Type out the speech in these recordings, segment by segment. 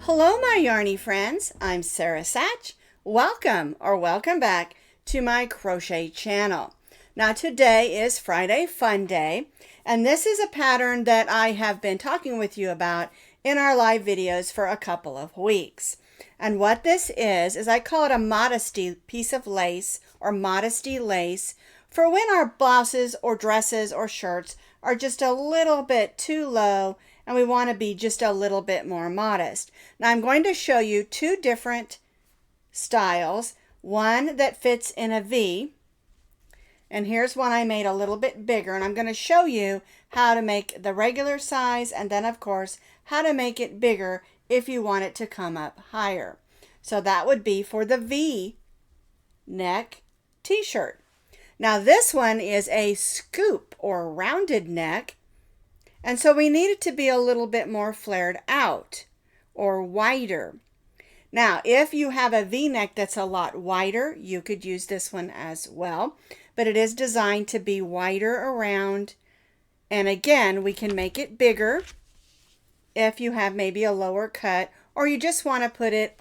Hello my yarny friends, I'm Sara Sach. Welcome back to my crochet channel. Now today is Friday Fun Day, and this is a pattern that I have been talking with you about in our live videos for a couple of weeks. And what this is I call it a modesty piece of lace or modesty lace for when our blouses or dresses or shirts are just a little bit too low and we want to be just a little bit more modest. Now I'm going to show you two different styles, one that fits in a V, and here's one I made a little bit bigger, and I'm going to show you how to make the regular size and then of course how to make it bigger if you want it to come up higher. So that would be for the V neck t-shirt. Now this one is a scoop or rounded neck, and so we need it to be a little bit more flared out or wider. Now, if you have a V-neck that's a lot wider, you could use this one as well, but it is designed to be wider around. And again, we can make it bigger if you have maybe a lower cut, or you just want to put it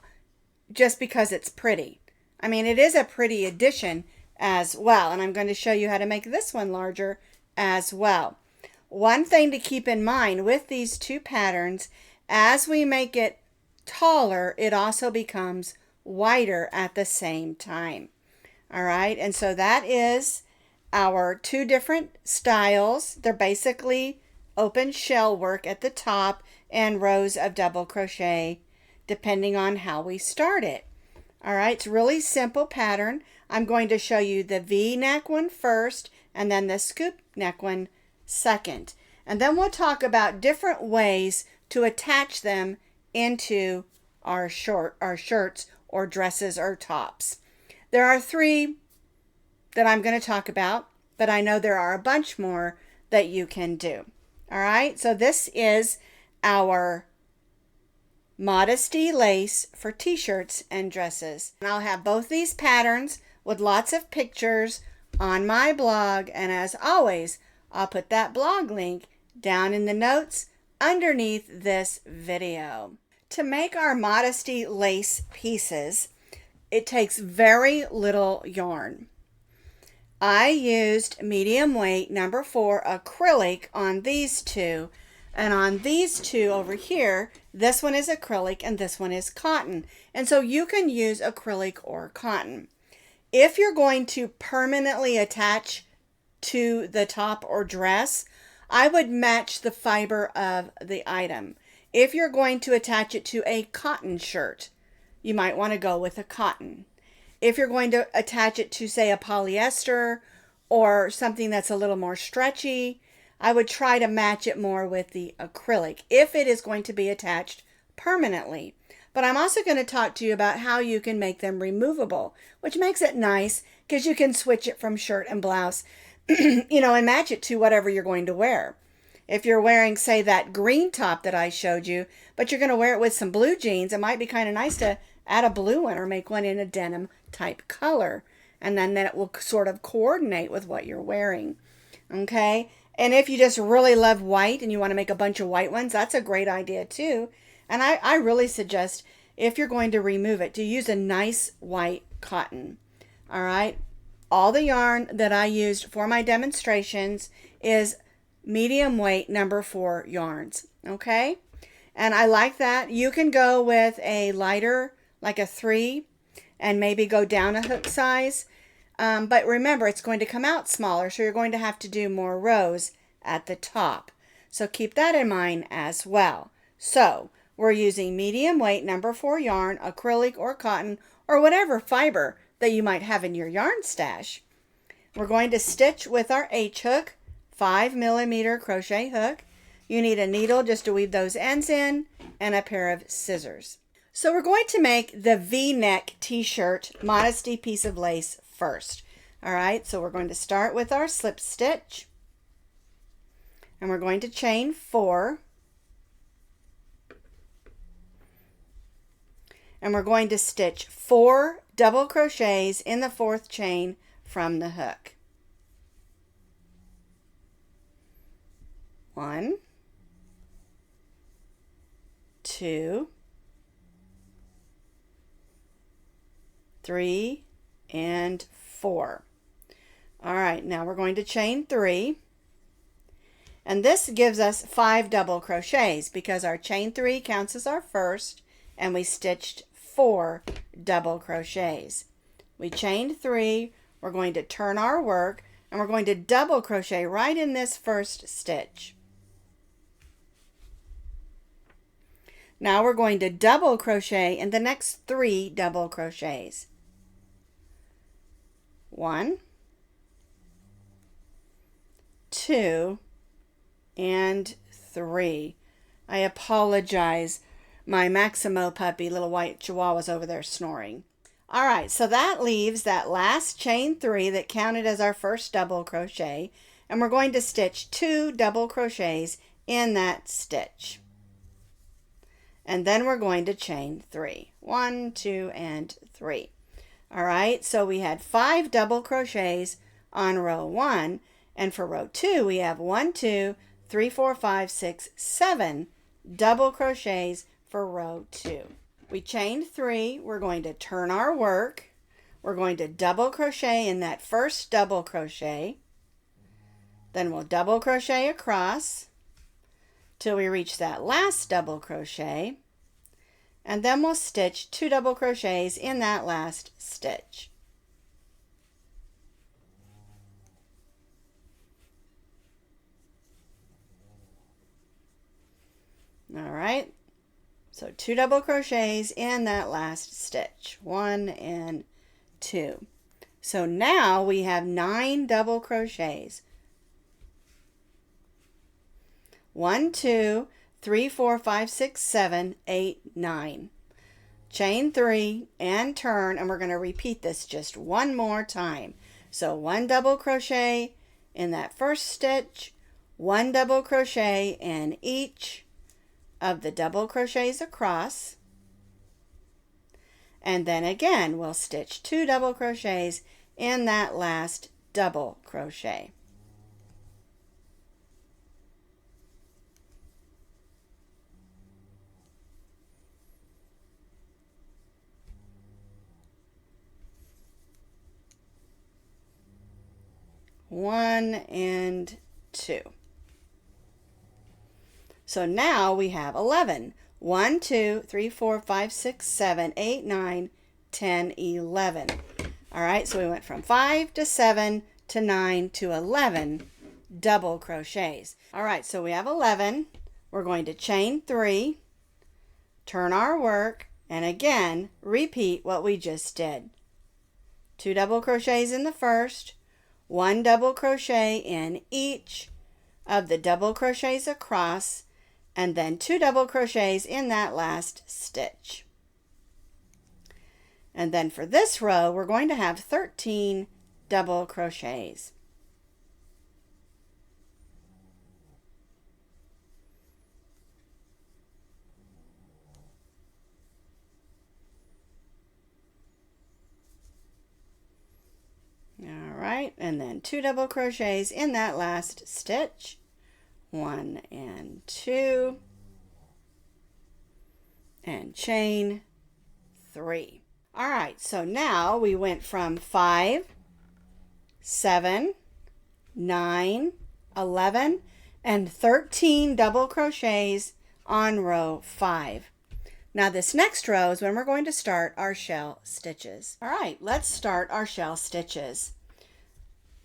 just because it's pretty. I mean, it is a pretty addition as well, and I'm going to show you how to make this one larger as well. One thing to keep in mind with these two patterns, as we make it taller, it also becomes wider at the same time. All right, and so that is our two different styles. They're basically open shell work at the top and rows of double crochet depending on how we start it. All right, it's a really simple pattern. I'm going to show you the V-neck one first and then the scoop neck one second. And then we'll talk about different ways to attach them into our shirts or dresses or tops. There are three that I'm going to talk about, but I know there are a bunch more that you can do. All right, so this is our modesty lace for t-shirts and dresses. And I'll have both these patterns with lots of pictures on my blog, and as always, I'll put that blog link down in the notes underneath this video. To make our modesty lace pieces, it takes very little yarn. I used medium weight number 4 acrylic on these two, and on these two over here, this one is acrylic and this one is cotton. And so you can use acrylic or cotton. If you're going to permanently attach to the top or dress, I would match the fiber of the item. If you're going to attach it to a cotton shirt, you might want to go with a cotton. If you're going to attach it to, say, a polyester or something that's a little more stretchy, I would try to match it more with the acrylic if it is going to be attached permanently. But I'm also going to talk to you about how you can make them removable, which makes it nice because you can switch it from shirt and blouse, and match it to whatever you're going to wear. If you're wearing, say, that green top that I showed you, but you're going to wear it with some blue jeans, it might be kind of nice to add a blue one or make one in a denim type color. And then it will sort of coordinate with what you're wearing. Okay? And if you just really love white and you want to make a bunch of white ones, that's a great idea too. And I really suggest, if you're going to remove it, to use a nice white cotton. All right? All the yarn that I used for my demonstrations is medium weight number 4 yarns. Okay? And I like that. You can go with a lighter, like a 3, and maybe go down a hook size. But remember, it's going to come out smaller, so you're going to have to do more rows at the top. So keep that in mind as well. So we're using medium weight number 4 yarn, acrylic or cotton, or whatever fiber that you might have in your yarn stash. We're going to stitch with our H hook, 5mm crochet hook. You need a needle just to weave those ends in, and a pair of scissors. So we're going to make the V-neck t-shirt modesty piece of lace first. All right, so we're going to start with our slip stitch, and we're going to chain 4, and we're going to stitch 4 double crochets in the 4th chain from the hook. 1, 2, 3, and 4. All right, now we're going to chain 3. And this gives us 5 double crochets because our chain 3 counts as our first, and we stitched 4 double crochets. We chained 3, we're going to turn our work, and we're going to double crochet right in this first stitch. Now we're going to double crochet in the next 3 double crochets. 1, 2, and 3. I apologize. My Maximo puppy, little white chihuahua's over there snoring. All right, so that leaves that last chain 3 that counted as our first double crochet, and we're going to stitch 2 double crochets in that stitch. And then we're going to chain 3. 1, 2, and 3. All right, so we had 5 double crochets on row 1, and for row 2 we have 1, 2, 3, 4, 5, 6, 7 double crochets for row 2. We chained 3, we're going to turn our work, we're going to double crochet in that first double crochet, then we'll double crochet across till we reach that last double crochet, and then we'll stitch 2 double crochets in that last stitch. All right, so 2 double crochets in that last stitch, 1 and 2. So now we have 9 double crochets. 1, 2, 3, 4, 5, 6, 7, 8, 9. Chain 3 and turn, and we're going to repeat this just one more time. So 1 double crochet in that first stitch, 1 double crochet in each of the double crochets across, and then again we'll stitch 2 double crochets in that last double crochet. One and 2. So now we have 11. 1, 2, 3, 4, 5, 6, 7, 8, 9, 10, 11. All right, so we went from 5 to 7 to 9 to 11 double crochets. All right, so we have 11. We're going to chain 3, turn our work, and again, repeat what we just did. 2 double crochets in the first, 1 double crochet in each of the double crochets across, and then 2 double crochets in that last stitch. And then for this row, we're going to have 13 double crochets. All right, and then 2 double crochets in that last stitch. 1 and 2, and chain 3. All right, so now we went from 5, 7, 9, 11, and 13 double crochets on row 5. Now this next row is when we're going to start our shell stitches. All right, let's start our shell stitches.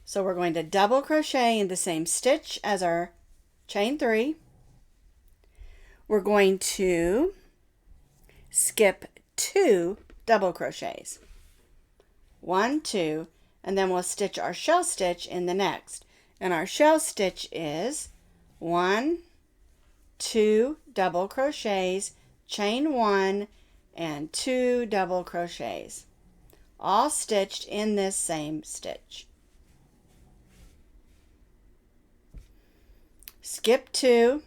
So we're going to double crochet in the same stitch as our chain 3. We're going to skip 2 double crochets. 1, 2, and then we'll stitch our shell stitch in the next. And our shell stitch is 1, 2 double crochets, chain 1, and 2 double crochets, all stitched in this same stitch. Skip 2,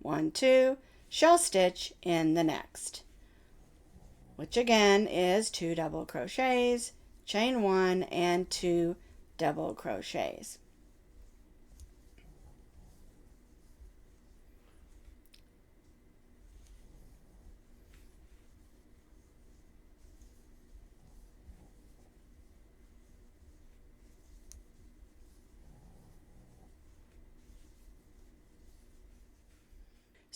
1, 2, shell stitch in the next, which again is 2 double crochets, chain 1, and 2 double crochets.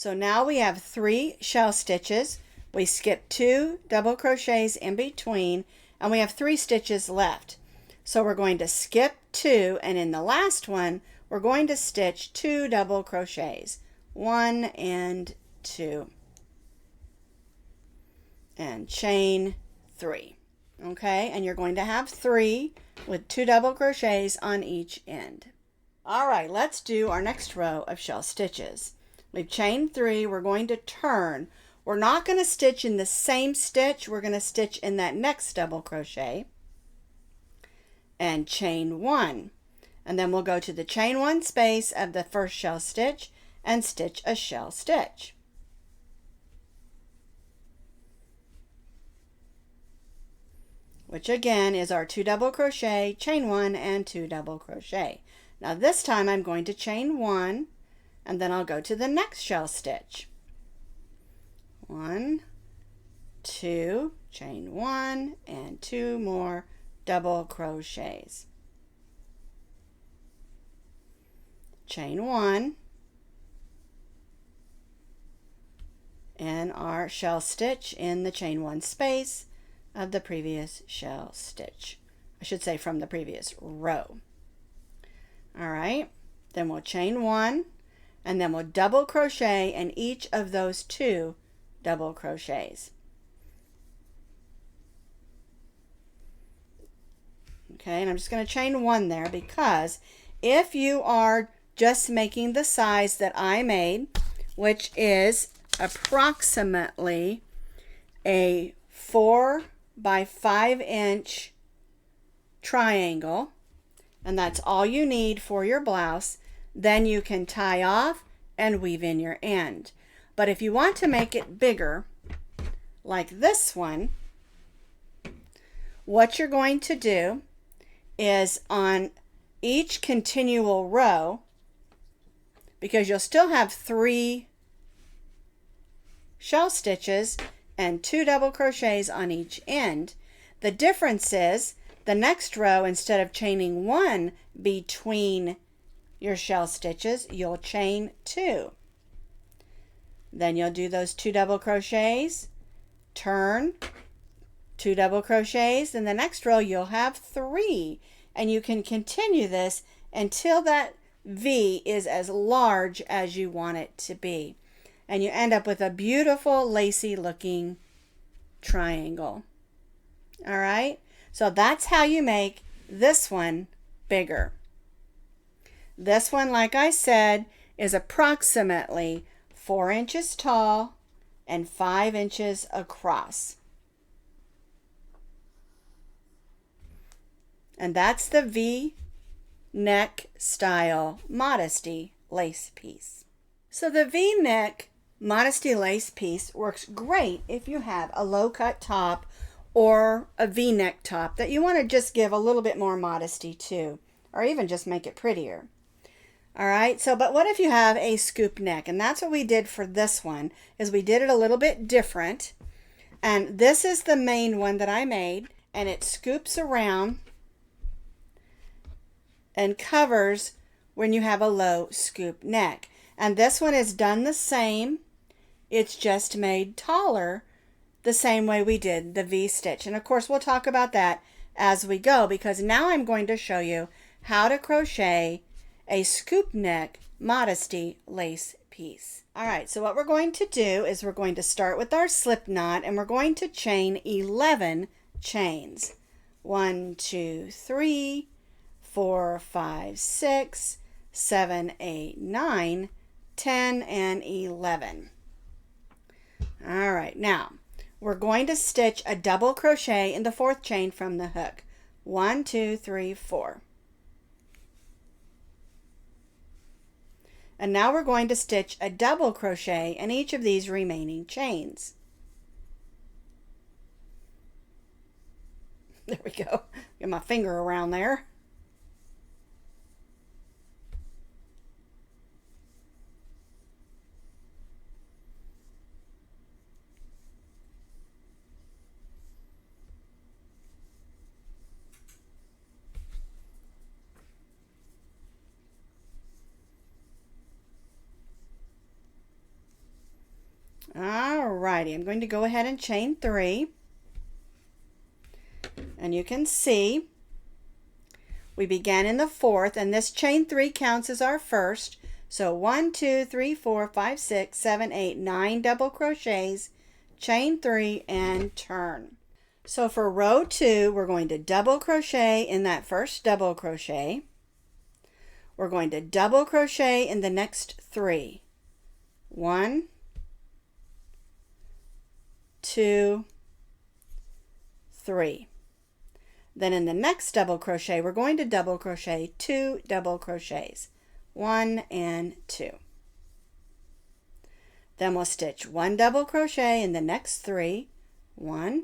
So now we have 3 shell stitches. We skipped 2 double crochets in between, and we have 3 stitches left. So we're going to skip 2, and in the last one, we're going to stitch 2 double crochets. 1 and 2. And chain 3. Okay, and you're going to have 3 with 2 double crochets on each end. All right, let's do our next row of shell stitches. We've chained 3. We're going to turn. We're not going to stitch in the same stitch. We're going to stitch in that next double crochet and chain 1. And then we'll go to the chain 1 space of the first shell stitch and stitch a shell stitch. Which again is our 2 double crochet, chain 1 and 2 double crochet. Now this time I'm going to chain 1 and then I'll go to the next shell stitch. 1, 2, chain 1 and 2 more double crochets. Chain 1 and our shell stitch in the chain 1 space of the previous shell stitch. I should say from the previous row. All right, then we'll chain 1 and then we'll double crochet in each of those 2 double crochets. Okay, and I'm just going to chain 1 there because if you are just making the size that I made, which is approximately a 4 by 5 inch triangle, and that's all you need for your blouse, then you can tie off and weave in your end. But if you want to make it bigger, like this one, what you're going to do is on each continual row, because you'll still have 3 shell stitches and 2 double crochets on each end. The difference is the next row, instead of chaining 1 between your shell stitches, you'll chain 2. Then you'll do those 2 double crochets, turn, 2 double crochets, and the next row you'll have 3. And you can continue this until that V is as large as you want it to be. And you end up with a beautiful lacy looking triangle. All right, so that's how you make this one bigger. This one, like I said, is approximately 4 inches tall and 5 inches across. And that's the V-neck style Modesty lace piece. So the V-neck Modesty lace piece works great if you have a low-cut top or a V-neck top that you want to just give a little bit more modesty to, or even just make it prettier. All right, so but what if you have a scoop neck? And that's what we did for this one, is we did it a little bit different. And this is the main one that I made, and it scoops around and covers when you have a low scoop neck. And this one is done the same. It's just made taller the same way we did the V-stitch. And of course, we'll talk about that as we go, because now I'm going to show you how to crochet a scoop neck Modesty lace piece. All right, so what we're going to do is we're going to start with our slip knot, and we're going to chain 11 chains. 1, 2, 3, 4, 5, 6, 7, 8, 9, 10, and 11. All right, now we're going to stitch a double crochet in the 4th chain from the hook. 1, 2, 3, 4. And now we're going to stitch a double crochet in each of these remaining chains. There we go. Get my finger around there. Alrighty, I'm going to go ahead and chain 3. And you can see we began in the 4th, and this chain 3 counts as our first. So 1, 2, 3, 4, 5, 6, 7, 8, 9 double crochets, chain 3, and turn. So for row 2, we're going to double crochet in that first double crochet. We're going to double crochet in the next 3. 1, 2, 3. Then in the next double crochet, we're going to double crochet 2 double crochets. 1 and 2. Then we'll stitch 1 double crochet in the next 3. 1,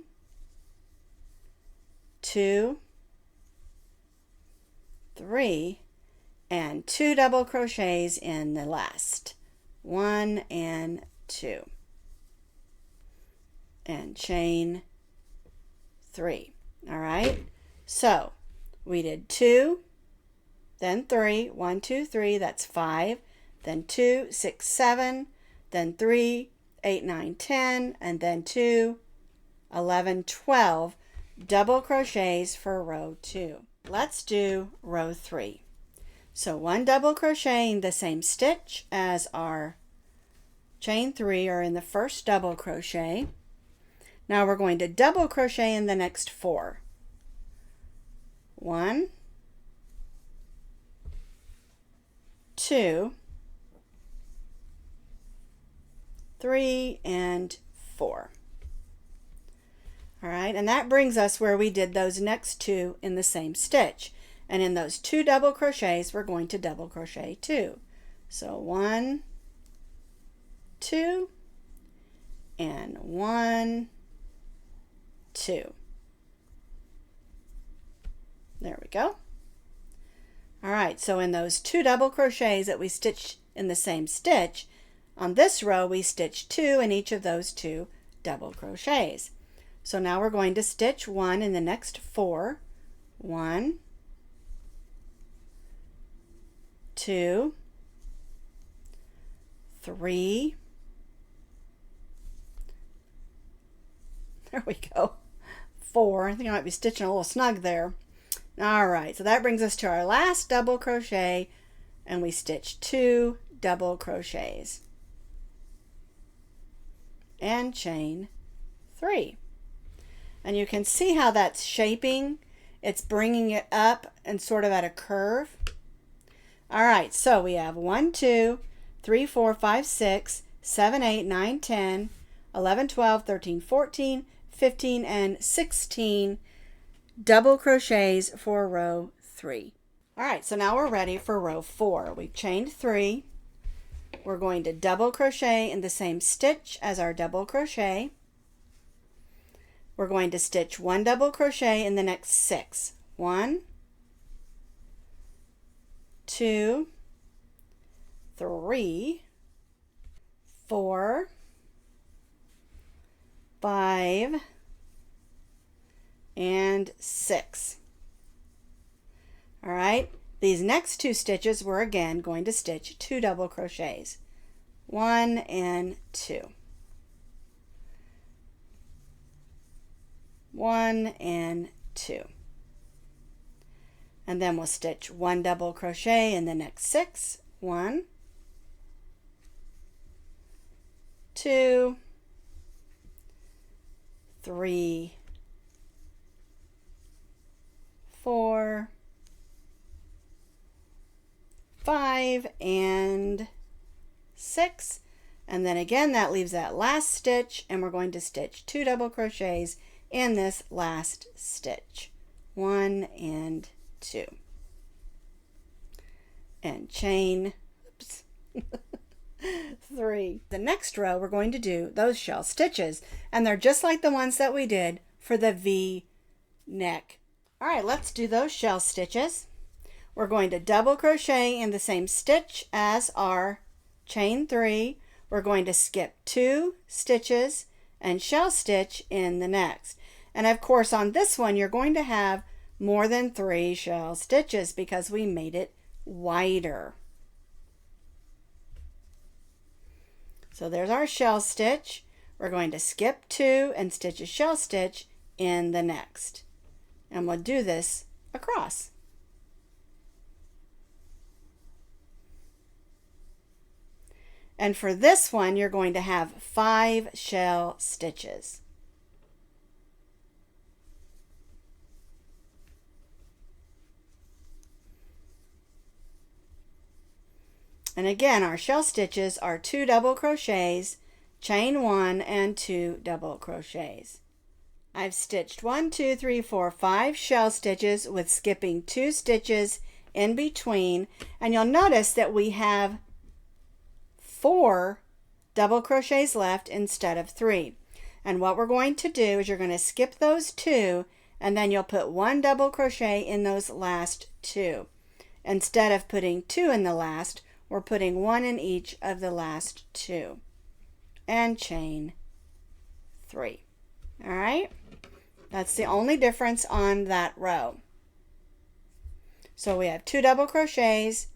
2, 3, and 2 double crochets in the last. 1 and 2. And chain 3. All right, so we did 2, then 3, 1, 2, 3, that's 5, then 2, 6, 7, then 3, 8, 9, 10, and then 2, 11, 12 double crochets for row 2. Let's do row 3. So 1 double crochet in the same stitch as our chain 3 or in the first double crochet. Now we're going to double crochet in the next 4. 1, 2, 3, and 4. All right, and that brings us where we did those next 2 in the same stitch. And in those 2 double crochets, we're going to double crochet 2. So 1, 2, and 1, 2. There we go. All right, so in those 2 double crochets that we stitched in the same stitch, on this row we stitched 2 in each of those 2 double crochets. So now we're going to stitch 1 in the next 4. 1, 2, 3. There we go. 4. I think I might be stitching a little snug there. All right, so that brings us to our last double crochet, and we stitch 2 double crochets and chain 3. And you can see how that's shaping. It's bringing it up and sort of at a curve. All right, so we have 1, 2, 3, 4, 5, 6, 7, 8, 9, 10, 11, 12, 13, 14, 15, and 16 double crochets for row 3. All right, so now we're ready for row 4. We've chained 3. We're going to double crochet in the same stitch as our double crochet. We're going to stitch 1 double crochet in the next 6. 1, 2, 3, 4, 5, and 6. All right, these next 2 stitches we're again going to stitch 2 double crochets. 1 and 2. 1 and 2. And then we'll stitch 1 double crochet in the next 6. 1, 2, 3, 4, 5, and 6. And then again that leaves that last stitch, and we're going to stitch 2 double crochets in this last stitch. 1 and 2. And chain 3. The next row we're going to do those shell stitches, and they're just like the ones that we did for the V neck. All right, let's do those shell stitches. We're going to double crochet in the same stitch as our chain 3. We're going to skip 2 stitches and shell stitch in the next. And of course on this one you're going to have more than 3 shell stitches because we made it wider. So there's our shell stitch. We're going to skip 2 and stitch a shell stitch in the next. And we'll do this across. And for this one, you're going to have 5 shell stitches. And again, our shell stitches are 2 double crochets, chain 1 and 2 double crochets. I've stitched 1, 2, 3, 4, 5 shell stitches with skipping 2 stitches in between, and you'll notice that we have 4 double crochets left instead of 3. And what we're going to do is you're going to skip those 2, and then you'll put 1 double crochet in those last 2. Instead of putting 2 in the last, we're putting 1 in each of the last 2. And chain 3. All right? That's the only difference on that row. So we have 2 double crochets,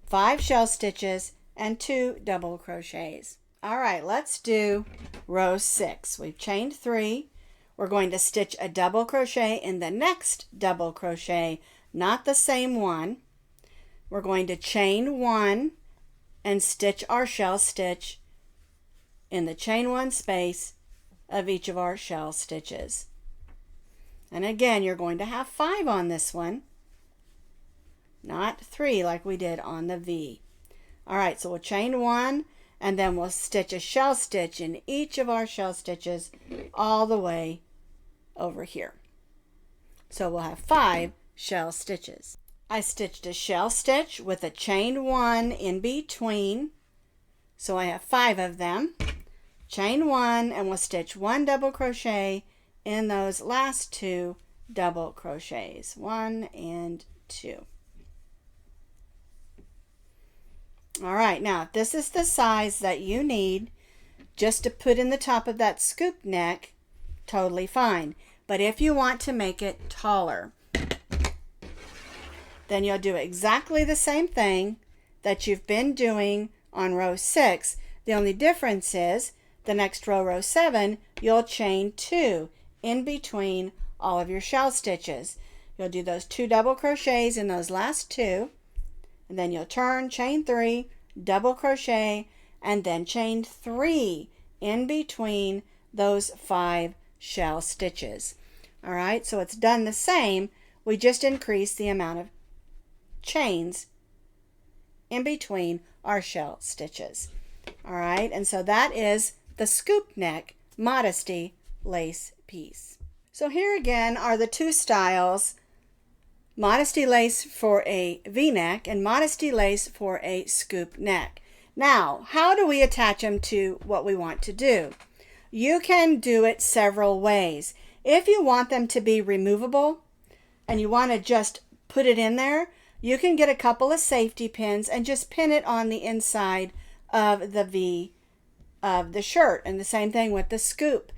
5 shell stitches, and 2 double crochets. All right, let's do row 6. We've chained 3. We're going to stitch a double crochet in the next double crochet, not the same one. We're going to chain 1 and stitch our shell stitch in the chain 1 space of each of our shell stitches. And again, you're going to have 5 on this one, not 3 like we did on the V. All right, so we'll chain 1 and then we'll stitch a shell stitch in each of our shell stitches all the way over here. So we'll have 5 shell stitches. I stitched a shell stitch with a chain 1 in between, so I have 5 of them. Chain 1 and we'll stitch 1 double crochet in those last 2 double crochets, 1 and 2. All right, now this is the size that you need just to put in the top of that scoop neck, totally fine. But if you want to make it taller, then you'll do exactly the same thing that you've been doing on row 6. The only difference is the next row, row 7, you'll chain 2 in between all of your shell stitches. You'll do those 2 double crochets in those last 2, and then you'll turn, chain 3, double crochet, and then chain 3 in between those 5 shell stitches. All right, so it's done the same. We just increase the amount of chains in between our shell stitches. All right, and so that is the scoop neck Modesty lace piece. So here again are the 2 styles: Modesty lace for a V-neck and Modesty lace for a scoop neck. Now, how do we attach them to what we want to do? You can do it several ways. If you want them to be removable and you want to just put it in there, you can get a couple of safety pins and just pin it on the inside of the V of the shirt. And the same thing with the scoop.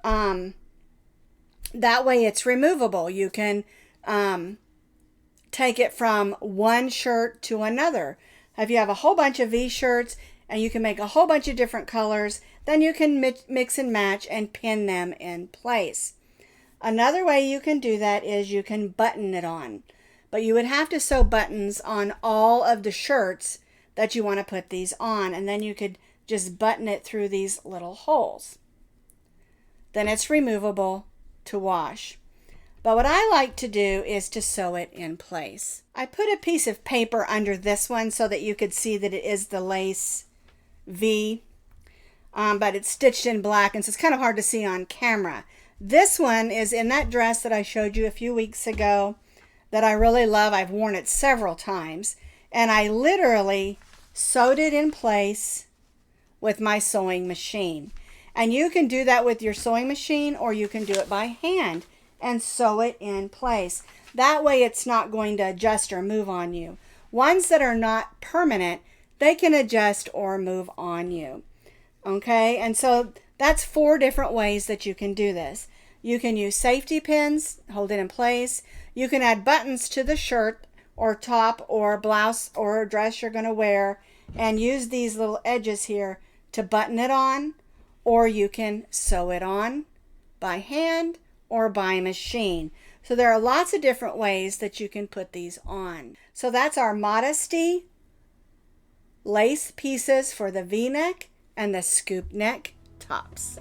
That way it's removable. You can take it from one shirt to another. If you have a whole bunch of V shirts and you can make a whole bunch of different colors, then you can mix and match and pin them in place. Another way you can do that is you can button it on. But you would have to sew buttons on all of the shirts that you want to put these on, and then you could just button it through these little holes. Then it's removable to wash. But what I like to do is to sew it in place. I put a piece of paper under this one so that you could see that it is the lace V, but it's stitched in black, and so it's kind of hard to see on camera. This one is in that dress that I showed you a few weeks ago that I really love. I've worn it several times, and I literally sewed it in place with my sewing machine. And you can do that with your sewing machine, or you can do it by hand and sew it in place. That way it's not going to adjust or move on you. Ones that are not permanent, they can adjust or move on you. Okay, and so that's 4 different ways that you can do this. You can use safety pins, hold it in place. You can add buttons to the shirt or top or blouse or dress you're going to wear, and use these little edges here to button it on, or you can sew it on by hand or by machine. So there are lots of different ways that you can put these on. So that's our Modesty lace pieces for the V-neck and the scoop neck tops.